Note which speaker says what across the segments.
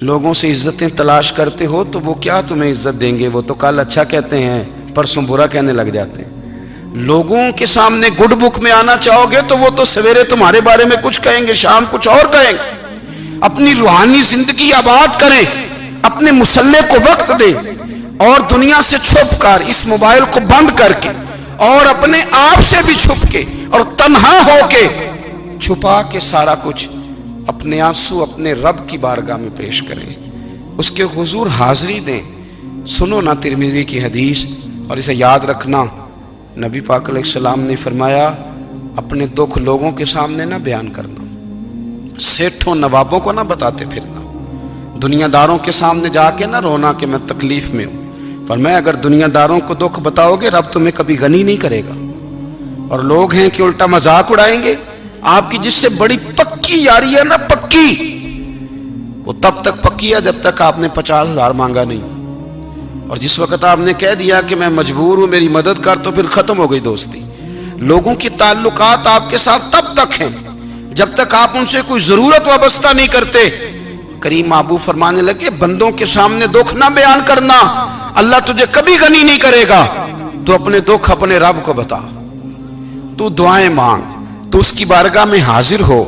Speaker 1: لوگوں سے عزتیں تلاش کرتے ہو تو وہ کیا تمہیں عزت دیں گے؟ وہ تو کل اچھا کہتے ہیں، پرسوں برا کہنے لگ جاتے ہیں۔ لوگوں کے سامنے گڈ بک میں آنا چاہو گے تو وہ تو سویرے تمہارے بارے میں کچھ کہیں گے، شام کچھ اور کہیں گے۔ اپنی روحانی زندگی آباد کریں، اپنے مسلح کو وقت دیں، اور دنیا سے چھپ کر اس موبائل کو بند کر کے اور اپنے آپ سے بھی چھپ کے اور تنہا ہو کے چھپا کے سارا کچھ اپنے آنسو اپنے رب کی بارگاہ میں پیش کریں، اس کے حضور حاضری دیں۔ سنو نا ترمذی کی حدیث، اور اسے یاد رکھنا، نبی پاک علیہ السلام نے فرمایا اپنے دکھ لوگوں کے سامنے نہ بیان کرنا، سیٹھوں نوابوں کو نہ بتاتے پھرنا، دنیا داروں کے سامنے جا کے نہ رونا کہ میں تکلیف میں ہوں۔ فرمایا اگر دنیا داروں کو دکھ بتاؤ گے رب تمہیں کبھی غنی نہیں کرے گا۔ اور لوگ ہیں کہ الٹا مذاق اڑائیں گے آپ کی، جس سے بڑی پکی یاری ہے نا، پکی، وہ تب تک پکی ہے جب تک آپ نے 50,000 مانگا نہیں، اور جس وقت آپ نے کہہ دیا کہ میں مجبور ہوں میری مدد کر، تو پھر ختم ہو گئی دوستی۔ لوگوں کی تعلقات آپ کے ساتھ تب تک ہیں جب تک آپ ان سے کوئی ضرورت وابستہ نہیں کرتے۔ کریم محبوب فرمانے لگے بندوں کے سامنے دکھ نہ بیان کرنا، اللہ تجھے کبھی غنی نہیں کرے گا۔ تو اپنے دکھ اپنے رب کو بتا، تو دعائیں مانگ، تو اس کی بارگاہ میں حاضر ہو،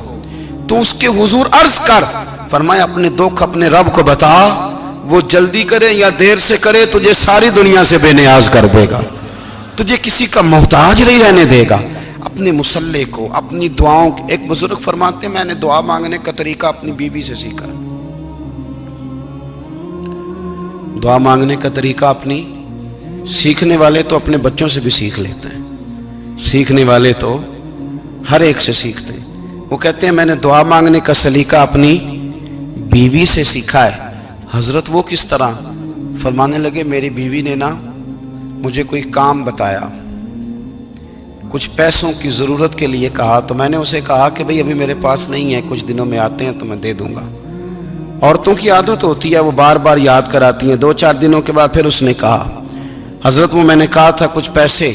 Speaker 1: تو اس کے حضور عرض کر۔ فرمایا اپنے دکھ اپنے رب کو بتا، وہ جلدی کرے یا دیر سے کرے تجھے ساری دنیا سے بے نیاز کر دے گا، تجھے کسی کا محتاج نہیں رہنے دے گا۔ اپنے مسلح کو، اپنی دعاؤں، ایک بزرگ فرماتے ہیں میں نے دعا مانگنے کا طریقہ اپنی بیوی سے سیکھا، دعا مانگنے کا طریقہ اپنی، سیکھنے والے تو اپنے بچوں سے بھی سیکھ لیتے ہیں، سیکھنے والے تو ہر ایک سے سیکھتے ہیں۔ وہ کہتے ہیں میں نے دعا مانگنے کا سلیقہ اپنی بیوی سے سیکھا ہے۔ حضرت وہ کس طرح؟ فرمانے لگے میری بیوی نے نا مجھے کوئی کام بتایا، کچھ پیسوں کی ضرورت کے لیے کہا، تو میں نے اسے کہا کہ بھئی ابھی میرے پاس نہیں ہے، کچھ دنوں میں آتے ہیں تو میں دے دوں گا۔ عورتوں کی عادت ہوتی ہے وہ بار بار یاد کراتی ہیں، 2-4 دنوں کے بعد پھر اس نے کہا حضرت وہ میں نے کہا تھا کچھ پیسے،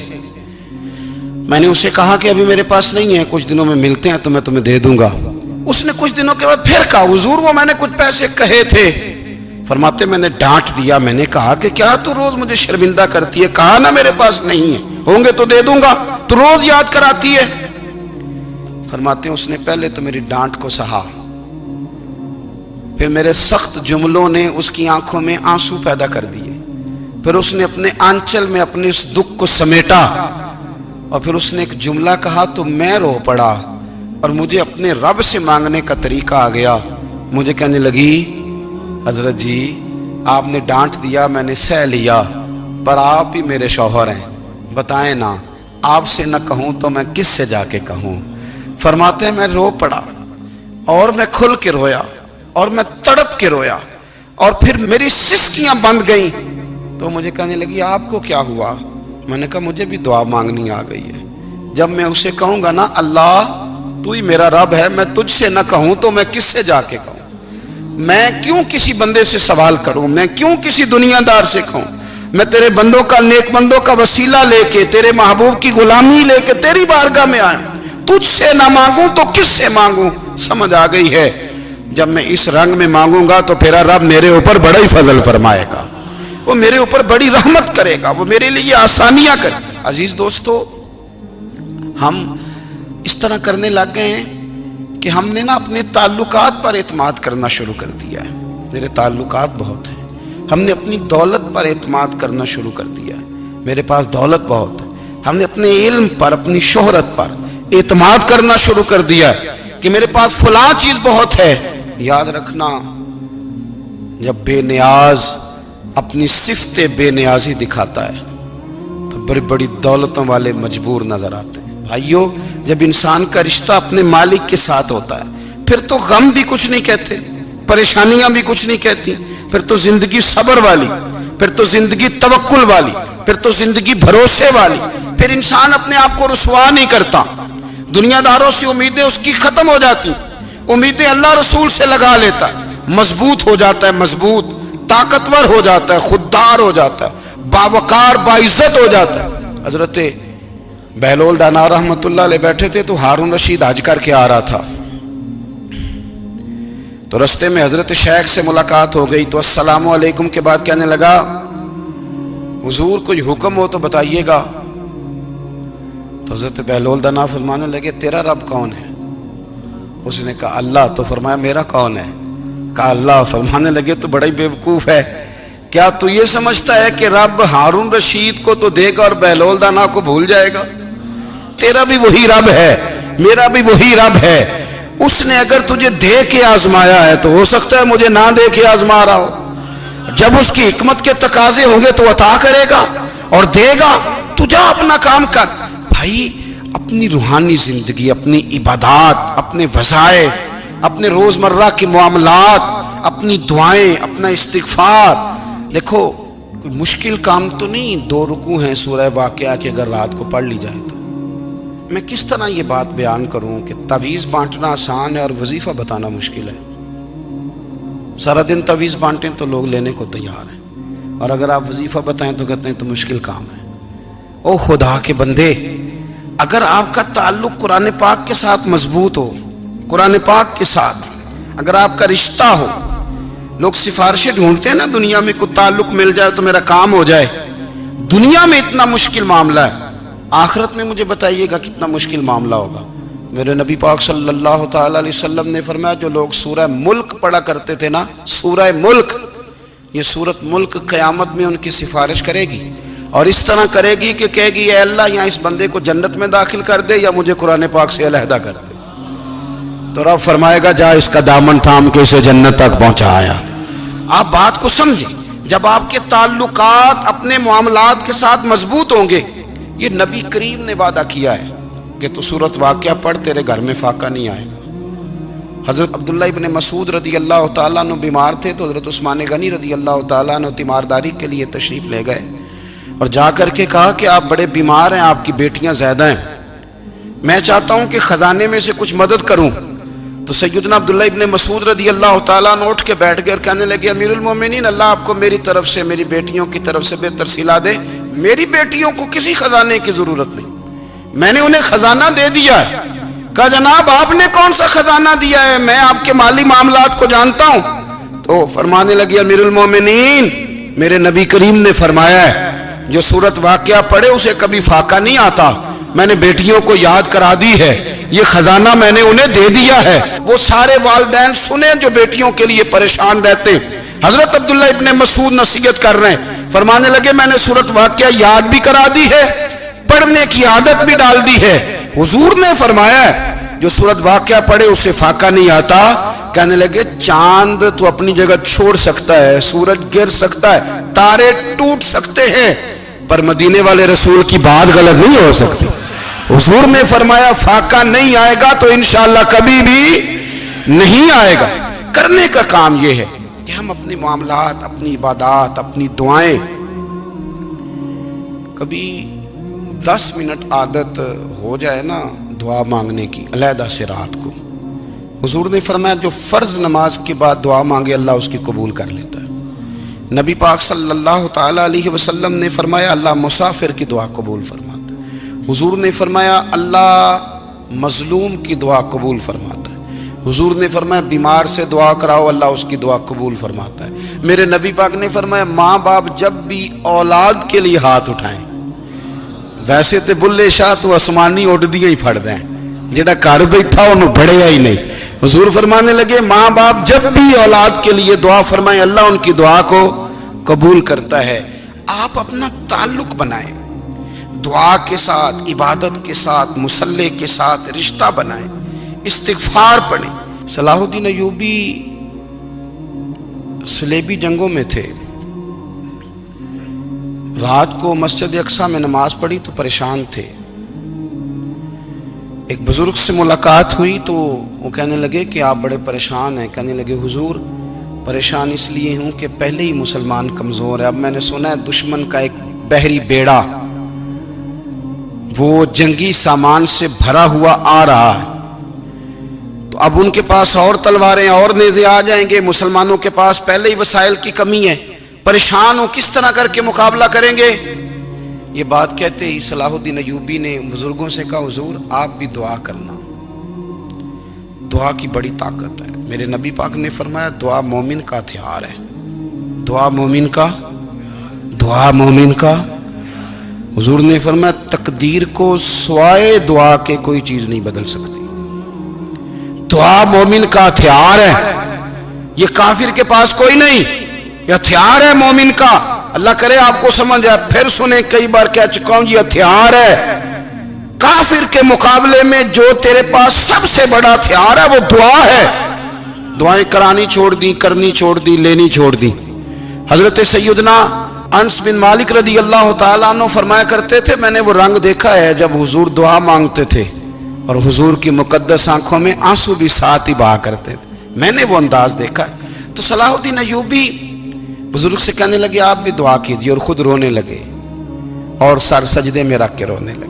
Speaker 1: میں نے اسے کہا کہ ابھی میرے پاس نہیں ہے، کچھ دنوں میں ملتے ہیں تو میں تمہیں دے دوں گا۔ اس نے کچھ دنوں کے بعد پھر کہا حضور وہ میں نے کچھ پیسے کہے تھے۔ فرماتے میں نے ڈانٹ دیا، میں نے کہا کہ کیا تو روز مجھے شرمندہ کرتی ہے، کہا نا میرے پاس نہیں ہے، ہوں گے تو دے دوں گا، تو روز یاد کراتی ہے۔ فرماتے ہیں اس نے پہلے تو میری ڈانٹ کو سہا، پھر میرے سخت جملوں نے اس کی آنکھوں میں آنسو پیدا کر دیے، پھر اس نے اپنے آنچل میں اپنے اس دکھ کو سمیٹا، اور پھر اس نے ایک جملہ کہا تو میں رو پڑا، اور مجھے اپنے رب سے مانگنے کا طریقہ آ گیا۔ مجھے کہنے لگی حضرت جی آپ نے ڈانٹ دیا، میں نے سہ لیا، پر آپ ہی میرے شوہر ہیں، بتائیں نا آپ سے نہ کہوں تو میں کس سے جا کے کہوں۔ فرماتے ہیں میں رو پڑا، اور میں کھل کے رویا، اور میں تڑپ کے رویا، اور پھر میری سسکیاں بند گئیں۔ تو مجھے کہنے لگی آپ کو کیا ہوا؟ میں نے کہا مجھے بھی دعا مانگنی آ گئی ہے، جب میں اسے کہوں گا نا اللہ تو ہی میرا رب ہے، میں تجھ سے نہ کہوں تو میں کس سے جا کے کہوں؟ میں کیوں کسی بندے سے سوال کروں؟ میں کیوں کسی دنیا دار سے کہوں؟ میں تیرے بندوں کا، نیک بندوں کا وسیلہ لے کے، تیرے محبوب کی غلامی لے کے تیری بارگاہ میں آیا، تجھ سے نہ مانگوں تو کس سے مانگوں؟ سمجھ آ گئی ہے؟ جب میں اس رنگ میں مانگوں گا تو پھر رب میرے اوپر بڑا ہی فضل فرمائے گا، وہ میرے اوپر بڑی رحمت کرے گا، وہ میرے لیے آسانیاں کرے گا۔ عزیز دوستو، ہم اس طرح کرنے لگ گئے ہیں کہ ہم نے نا اپنے تعلقات پر اعتماد کرنا شروع کر دیا ہے۔ میرے تعلقات بہت ہیں، ہم نے اپنی دولت پر اعتماد کرنا شروع کر دیا ہے، میرے پاس دولت بہت ہے۔ ہم نے اپنے علم پر، اپنی شہرت پر اعتماد کرنا شروع کر دیا ہے کہ میرے پاس فلاں چیز بہت ہے۔ یاد رکھنا جب بے نیاز اپنی صفت بے نیازی دکھاتا ہے تو بڑی بڑی دولتوں والے مجبور نظر آتے ہیں۔ بھائیو جب انسان کا رشتہ اپنے مالک کے ساتھ ہوتا ہے پھر تو غم بھی کچھ نہیں کہتے، پریشانیاں بھی کچھ نہیں کہتی، پھر تو زندگی صبر والی، پھر تو زندگی توکل والی، پھر تو زندگی بھروسے والی، پھر انسان اپنے آپ کو رسوا نہیں کرتا، دنیا داروں سے امیدیں اس کی ختم ہو جاتی، امیدیں اللہ رسول سے لگا لیتا ہے، مضبوط ہو جاتا ہے، مضبوط، طاقتور ہو جاتا ہے، خوددار ہو جاتا ہے، باوقار باعزت ہو جاتا ہے۔ حضرت بہلول دانا رحمت اللہ علیہ بیٹھے تھے تو ہارون رشید حج کر کے آ رہا تھا، تو رستے میں حضرت شیخ سے ملاقات ہو گئی تو السلام علیکم کے بعد کہنے لگا حضور کوئی حکم ہو تو بتائیے گا. تو حضرت بہلول دانا فرمانے لگے تیرا رب کون ہے؟ اس نے کہا اللہ. تو فرمایا میرا کون ہے؟ کہا اللہ. فرمانے لگے تو بڑا ہی بیوقوف ہے، کیا تو یہ سمجھتا ہے کہ رب ہارون رشید کو تو دے گا اور بہلول دانا کو بھول جائے گا؟ تیرا بھی وہی رب ہے، میرا بھی وہی رب ہے. اس نے اگر تجھے دے کے آزمایا ہے تو ہو سکتا ہے مجھے نہ دے کے آزما رہا ہو. جب اس کی حکمت کے تقاضے ہوں گے تو عطا کرے گا اور دے گا. تو جا اپنا کام کر. بھائی اپنی روحانی زندگی، اپنی عبادات، اپنے وظائف، اپنے روزمرہ کے معاملات، اپنی دعائیں، اپنا استغفار. دیکھو کوئی مشکل کام تو نہیں 2 رکوع ہیں سورہ واقعہ کہ اگر رات کو پڑھ لی جائے تو. میں کس طرح یہ بات بیان کروں کہ تعویذ بانٹنا آسان ہے اور وظیفہ بتانا مشکل ہے. سارا دن تعویذ بانٹیں تو لوگ لینے کو تیار ہیں، اور اگر آپ وظیفہ بتائیں تو کہتے ہیں تو مشکل کام ہے. او خدا کے بندے، اگر آپ کا تعلق قرآن پاک کے ساتھ مضبوط ہو، قرآن پاک کے ساتھ اگر آپ کا رشتہ ہو، لوگ سفارشیں ڈھونڈتے ہیں نا دنیا میں، کوئی تعلق مل جائے تو میرا کام ہو جائے. دنیا میں اتنا مشکل معاملہ ہے، آخرت میں مجھے بتائیے گا کتنا مشکل معاملہ ہوگا. میرے نبی پاک صلی اللہ تعالی علیہ وسلم نے فرمایا جو لوگ سورہ ملک پڑھا کرتے تھے نا، سورہ ملک، یہ سورت ملک قیامت میں ان کی سفارش کرے گی، اور اس طرح کرے گی کہ کہے گی اے اللہ یہاں اس بندے کو جنت میں داخل کر دے یا مجھے قرآن پاک سے علیحدہ کر دے. تو رب فرمائے گا جا اس کا دامن تھام کے اسے جنت تک پہنچایا. آپ بات کو سمجھیں، جب آپ کے تعلقات اپنے معاملات کے ساتھ مضبوط ہوں گے، یہ نبی کریم نے وعدہ کیا ہے کہ تو سورت واقعہ پڑھ تیرے گھر میں فاقہ نہیں آئے گا. حضرت عبداللہ ابن مسعود رضی اللہ تعالیٰ عنہ بیمار تھے تو حضرت عثمان غنی رضی اللہ تعالیٰ عنہ تیمارداری کے لیے تشریف لے گئے اور جا کر کے کہا کہ آپ بڑے بیمار ہیں، آپ کی بیٹیاں زیادہ ہیں، میں چاہتا ہوں کہ خزانے میں سے کچھ مدد کروں. تو سیدنا عبداللہ ابن مسعود رضی اللہ تعالیٰ عنہ اٹھ کے بیٹھ گئے اور کہنے لگے امیر المومنین، اللہ آپ کو میری طرف سے، میری بیٹیوں کی طرف سے بہتر صلہ دے. میری بیٹیوں کو کسی خزانے کی ضرورت نہیں، میں نے انہیں خزانہ دے دیا ہے. کہا جناب آپ نے کون سا خزانہ دیا ہے، میں آپ کے مالی معاملات کو جانتا ہوں. تو فرمانے لگے امیر المومنین، میرے نبی کریم نے فرمایا ہے جو سورت واقعہ پڑھے اسے کبھی فاقہ نہیں آتا. میں نے بیٹیوں کو یاد کرا دی ہے، یہ خزانہ میں نے انہیں دے دیا ہے. وہ سارے والدین سنیں جو بیٹیوں کے لیے پریشان رہتے. حضرت عبداللہ ابن مسعود نصیحت کر رہے ہیں، فرمانے لگے میں نے سورت واقعہ یاد بھی کرا دی ہے، پڑھنے کی عادت بھی ڈال دی ہے. حضور نے فرمایا ہے جو سورت واقعہ پڑھے اسے فاقہ نہیں آتا. کہنے لگے چاند تو اپنی جگہ چھوڑ سکتا ہے، سورج گر سکتا ہے، تارے ٹوٹ سکتے ہیں، پر مدینے والے رسول کی بات غلط نہیں ہو سکتی. حضور نے فرمایا فاقہ نہیں آئے گا تو انشاءاللہ کبھی بھی نہیں آئے گا. کرنے کا کام یہ ہے کہ ہم اپنے معاملات، اپنی عبادات، اپنی دعائیں، کبھی 10 منٹ عادت ہو جائے نا دعا مانگنے کی علیحدہ سے رات کو. حضور نے فرمایا جو فرض نماز کے بعد دعا مانگے اللہ اس کی قبول کر لیتا ہے. نبی پاک صلی اللہ تعالی علیہ وسلم نے فرمایا اللہ مسافر کی دعا قبول فرماتا ہے. حضور نے فرمایا اللہ مظلوم کی دعا قبول فرماتا ہے. حضور نے فرمایا بیمار سے دعا کراؤ اللہ اس کی دعا قبول فرماتا ہے. میرے نبی پاک نے فرمایا ماں باپ جب بھی اولاد کے لیے ہاتھ اٹھائیں، ویسے تے بلے شاہ تو آسمانی اڈ دیا ہی پھڑ دیں، جڑا گھر بیٹھا انہوں بڑھیا ہی نہیں. حضور فرمانے لگے ماں باپ جب بھی اولاد کے لیے دعا فرمائیں اللہ ان کی دعا کو قبول کرتا ہے. آپ اپنا تعلق بنائیں دعا کے ساتھ، عبادت کے ساتھ، مصلی کے ساتھ رشتہ بنائیں، استغفار پڑھیں. صلاح الدین ایوبی صلیبی جنگوں میں تھے، رات کو مسجد اقصیٰ میں نماز پڑھی تو پریشان تھے. ایک بزرگ سے ملاقات ہوئی تو وہ کہنے لگے کہ آپ بڑے پریشان ہیں. کہنے لگے حضور پریشان اس لیے ہوں کہ پہلے ہی مسلمان کمزور ہے، اب میں نے سنا ہے دشمن کا ایک بحری بیڑا وہ جنگی سامان سے بھرا ہوا آ رہا ہے، تو اب ان کے پاس اور تلواریں اور نیزے آ جائیں گے، مسلمانوں کے پاس پہلے ہی وسائل کی کمی ہے، پریشان ہو کس طرح کر کے مقابلہ کریں گے. یہ بات کہتے ہی صلاح الدین ایوبی نے بزرگوں سے کہا حضور آپ بھی دعا کرنا. دعا کی بڑی طاقت ہے. میرے نبی پاک نے فرمایا دعا مومن کا ہتھیار ہے. دعا مومن کا. حضور نے فرمایا تقدیر کو سوائے دعا کے کوئی چیز نہیں بدل سکتی. دعا مومن کا ہتھیار ہے. یہ کافر کے پاس کوئی نہیں، یہ ہتھیار ہے مومن کا. اللہ کرے آپ کو سمجھ آئے. پھر سنیں، کئی بار کہہ چکا ہوں یہ ہتھیار ہے. کافر کے مقابلے میں جو تیرے پاس سب سے بڑا ہتھیار ہے وہ دعا ہے. دعائیں کرانی چھوڑ دی، کرنی چھوڑ دی، لینی چھوڑ دی. حضرت سیدنا انس بن مالک رضی اللہ تعالیٰ عنہ فرمایا کرتے تھے میں نے وہ رنگ دیکھا ہے جب حضور دعا مانگتے تھے اور حضور کی مقدس آنکھوں میں آنسو بھی ساتھ ہی بہا کرتے تھے. میں نے وہ انداز دیکھا ہے. تو صلاح الدین ایوبی بزرگ سے کہنے لگے آپ بھی دعا کیجیے، اور خود رونے لگے اور سر سجدے میں رکھ کے رونے لگے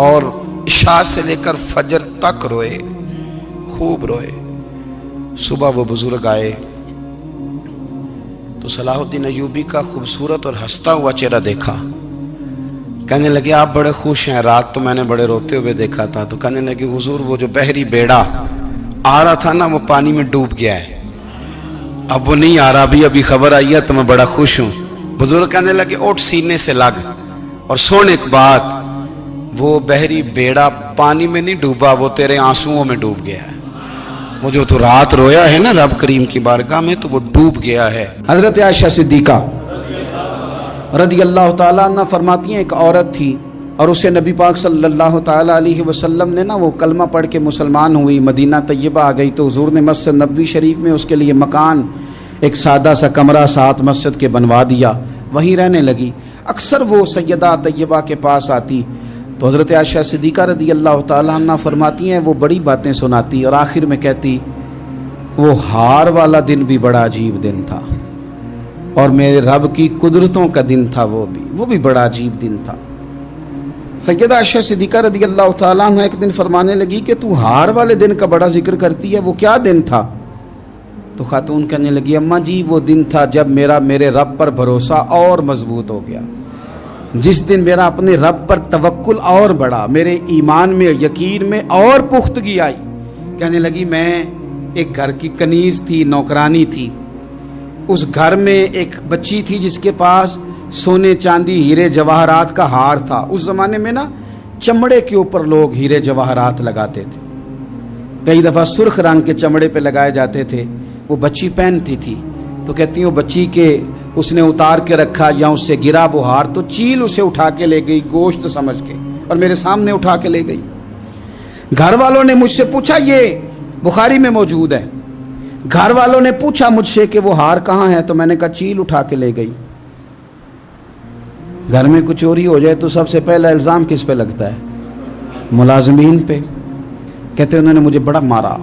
Speaker 1: اور عشاء سے لے کر فجر تک روئے، خوب روئے. صبح وہ بزرگ آئے تو صلاح الدین ایوبی کا خوبصورت اور ہنستا ہوا چہرہ دیکھا. کہنے لگے آپ بڑے خوش ہیں، رات تو میں نے بڑے روتے ہوئے دیکھا تھا. تو کہنے لگے حضور وہ جو بحری بیڑا آ رہا تھا نا وہ پانی میں ڈوب گیا ہے، اب وہ نہیں آ رہا. ابھی خبر آئی ہے تو میں بڑا خوش ہوں. بزرگ کہنے لگے اٹھ سینے سے لگ اور سن ایک بات، وہ بحری بیڑا پانی میں نہیں ڈوبا، وہ تیرے آنسوؤں میں ڈوب گیا ہے. وہ جو تو رات رویا ہے نا رب کریم کی بارگاہ میں تو وہ ڈوب گیا ہے. حضرت عائشہ صدیقہ رضی اللہ تعالیٰ عنہ فرماتی ہیں ایک عورت تھی اور اسے نبی پاک صلی اللہ تعالیٰ علیہ وسلم نے نا وہ کلمہ پڑھ کے مسلمان ہوئی، مدینہ طیبہ آ گئی تو حضور نے مسجد نبوی شریف میں اس کے لیے مکان، ایک سادہ سا کمرہ ساتھ مسجد کے بنوا دیا، وہیں رہنے لگی. اکثر وہ سیدہ طیبہ کے پاس آتی تو حضرت عائشہ صدیقہ رضی اللہ تعالیٰ عنہ فرماتی ہیں وہ بڑی باتیں سناتی اور آخر میں کہتی وہ ہار والا دن بھی بڑا عجیب دن تھا اور میرے رب کی قدرتوں کا دن تھا، وہ بھی بڑا عجیب دن تھا. سیدہ عائشہ صدیقہ رضی اللہ تعالیٰ عنہ ایک دن فرمانے لگی کہ تو ہار والے دن کا بڑا ذکر کرتی ہے، وہ کیا دن تھا؟ تو خاتون کہنے لگی اماں جی وہ دن تھا جب میرے رب پر بھروسہ اور مضبوط ہو گیا، جس دن میرا اپنے رب پر توکل اور بڑھا، میرے ایمان میں یقین میں اور پختگی آئی. کہنے لگی میں ایک گھر کی کنیز تھی، نوکرانی تھی. اس گھر میں ایک بچی تھی جس کے پاس سونے چاندی ہیرے جواہرات کا ہار تھا. اس زمانے میں نا چمڑے کے اوپر لوگ ہیرے جواہرات لگاتے تھے، کئی دفعہ سرخ رنگ کے چمڑے پہ لگائے جاتے تھے. وہ بچی پہنتی تھی تو کہتی ہیں وہ بچی کے اس نے اتار کے رکھا یا اس سے گرا وہ ہار تو چیل اسے اٹھا کے لے گئی گوشت سمجھ کے اور میرے سامنے اٹھا کے لے گئی. گھر والوں نے مجھ سے پوچھا، یہ بخاری میں موجود ہے، گھر والوں نے پوچھا مجھ سے کہ وہ ہار کہاں ہے تو میں نے کہا چیل اٹھا کے لے گئی. گھر میں کچھ چوری ہو جائے تو سب سے پہلا الزام کس پہ لگتا ہے؟ ملازمین پہ. کہتے انہوں نے مجھے بڑا مارا،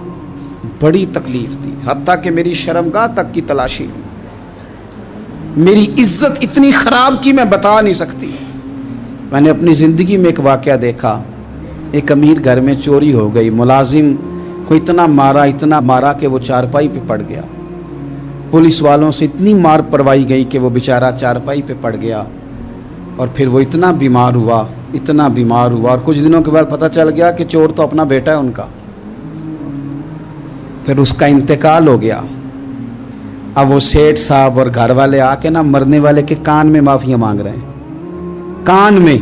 Speaker 1: بڑی تکلیف تھی، حتیٰ کہ میری شرمگاہ تک کی تلاشی، میری عزت اتنی خراب کی میں بتا نہیں سکتی. میں نے اپنی زندگی میں ایک واقعہ دیکھا، ایک امیر گھر میں چوری ہو گئی، ملازم کو اتنا مارا کہ وہ چارپائی پہ پڑ گیا. پولیس والوں سے اتنی مار پڑوائی گئی کہ وہ بیچارہ چارپائی پہ پڑ گیا اور پھر وہ اتنا بیمار ہوا اور کچھ دنوں کے بعد پتہ چل گیا کہ چور تو اپنا بیٹا ہے ان کا. پھر اس کا انتقال ہو گیا. اب وہ سیٹھ صاحب اور گھر والے آ کے نا مرنے والے کے کان میں معافیاں مانگ رہے ہیں، کان میں.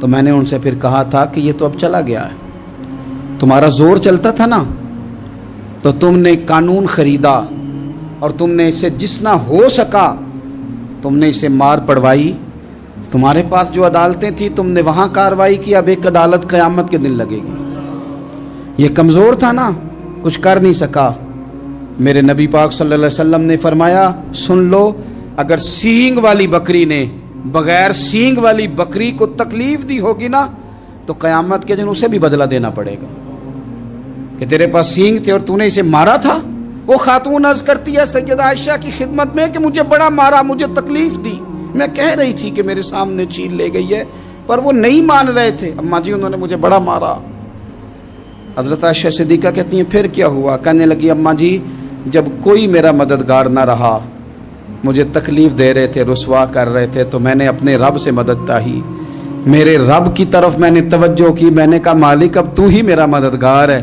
Speaker 1: تو میں نے ان سے پھر کہا تھا کہ یہ تو اب چلا گیا ہے، تمہارا زور چلتا تھا نا تو تم نے قانون خریدا اور تم نے اسے جتنا ہو سکا تم نے اسے مار پڑوائی. تمہارے پاس جو عدالتیں تھیں تم نے وہاں کارروائی کی، اب ایک عدالت قیامت کے دن لگے گی. یہ کمزور تھا نا، کچھ کر نہیں سکا. میرے نبی پاک صلی اللہ علیہ وسلم نے فرمایا سن لو، اگر سینگ والی بکری نے بغیر سینگ والی بکری کو تکلیف دی ہوگی نا تو قیامت کے دن اسے بھی بدلہ دینا پڑے گا کہ تیرے پاس سینگ تھے اور تو نے اسے مارا تھا. وہ خاتون عرض کرتی ہے سیدہ عائشہ کی خدمت میں کہ مجھے بڑا مارا، مجھے تکلیف دی. میں کہہ رہی تھی کہ میرے سامنے چیل لے گئی ہے پر وہ نہیں مان رہے تھے. اماں جی انہوں نے مجھے بڑا مارا. حضرت عائشہ صدیقہ کہتی ہیں پھر کیا ہوا؟ کہنے لگی اماں جی جب کوئی میرا مددگار نہ رہا، مجھے تکلیف دے رہے تھے، رسوا کر رہے تھے، تو میں نے اپنے رب سے مدد چاہی، میرے رب کی طرف میں نے توجہ کی. میں نے کہا مالک اب تو ہی میرا مددگار ہے،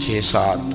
Speaker 1: 6-7,